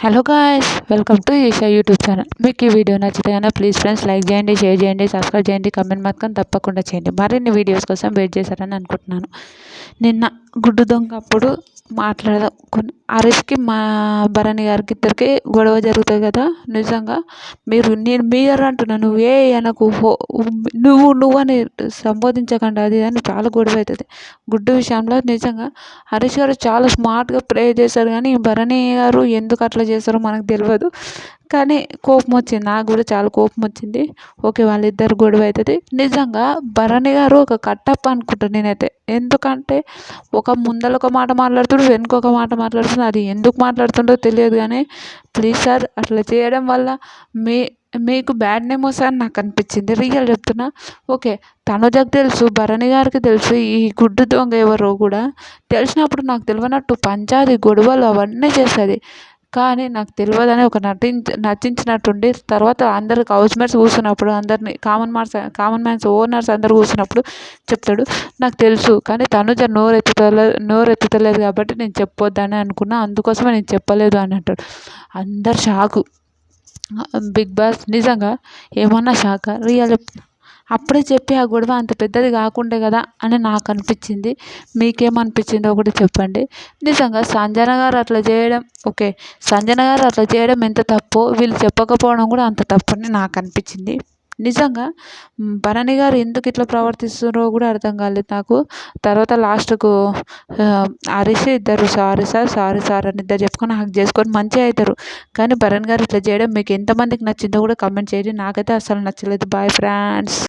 Hello guys, welcome to Eesha YouTube channel. మీకు ఈ video నచ్చితే కనుక ప్లీజ్ ఫ్రెండ్స్ లైక్ చేయండి, షేర్ చేయండి, సబ్స్క్రైబ్ చేయండి, కమెంట్ మాత్రం తప్పకుండా చేయండి. మరిన్ని వీడియోస్ కోసం వెయిట్ చేశారని అనుకుంటున్నాను. నిన్న గుడ్డు దొంగ అప్పుడు మాట్లాడదాం. హరీష్కి మా భరణి గారికి ఇద్దరికి గొడవ జరుగుతుంది కదా. నిజంగా మీరు అంటున్నా, నువ్వే నాకు నువ్వు అని సంబోధించకండి, అది అని చాలా గొడవ అవుతుంది గుడ్డు విషయంలో. నిజంగా హరీష్ గారు చాలా స్మార్ట్గా ప్రే చేశారు, కానీ భరణి గారు ఎందుకు అట్లా చేస్తారో మనకు తెలియదు. కానీ కోపం వచ్చింది, నాకు కూడా చాలా కోపం వచ్చింది. ఓకే, వాళ్ళిద్దరు గొడవ అవుతుంది. నిజంగా భరణి గారు ఒక కట్టప్ప అనుకుంటాను నేనైతే. ఎందుకంటే ముందర ఒక మాట మాట్లాడుతుండ్రు, వెనుక ఒక మాట మాట్లాడుతుంది. అది ఎందుకు మాట్లాడుతుండో తెలియదు, కానీ ప్లీజ్ సార్, అట్లా చేయడం వల్ల మీకు బ్యాడ్ నేమ్ వస్తుందని నాకు అనిపించింది. రియల్ చెప్తున్నా. ఓకే, తనుజకు తెలుసు, భరణి గారికి తెలుసు ఈ గుడ్డు దొంగ ఎవరో కూడా. తెలిసినప్పుడు నాకు తెలియనట్టు పంచాయతీ గొడవలు అవన్నీ చేస్తుంది, కానీ నాకు తెలియదని ఒక నటించినట్టుండి తర్వాత అందరికి హౌస్మేట్స్ కూర్చున్నప్పుడు, అందరినీ కామన్ మ్యాన్స్ ఓనర్స్ అందరు కూర్చున్నప్పుడు చెప్తాడు, నాకు తెలుసు కానీ తనుజ నోరెత్తుతలేదు కాబట్టి నేను చెప్పొద్దని అనుకున్నా, అందుకోసమే నేను చెప్పలేదు అని అంటాడు. అందరు షాకు. బిగ్ బాస్ నిజంగా ఏమన్నా షాకా? రియల్ అప్పుడే చెప్పి ఆ గొడవ అంత పెద్దది కాకుండే కదా అని నాకు అనిపించింది. మీకేమనిపించిందో ఒకటి చెప్పండి. నిజంగా సంజన గారు అట్లా చేయడం, ఓకే, సంజన గారు అట్లా చేయడం ఎంత తప్పో వీళ్ళు చెప్పకపోవడం కూడా అంత తప్పని నాకు అనిపించింది. నిజంగా భరణి గారు ఎందుకు ఇట్లా ప్రవర్తిస్తున్నారో కూడా అర్థం కాలేదు నాకు. తర్వాత లాస్ట్కు హరీష్ ఇద్దరు సారీ సార్ అని ఇద్దరు చెప్పుకొని హక్ చేసుకొని మంచిగా అవుతారు. కానీ భరణి గారు ఇట్లా చేయడం మీకు ఎంతమందికి నచ్చిందో కూడా కమెంట్ చేయండి. నాకైతే అస్సలు నచ్చలేదు. Bye friends.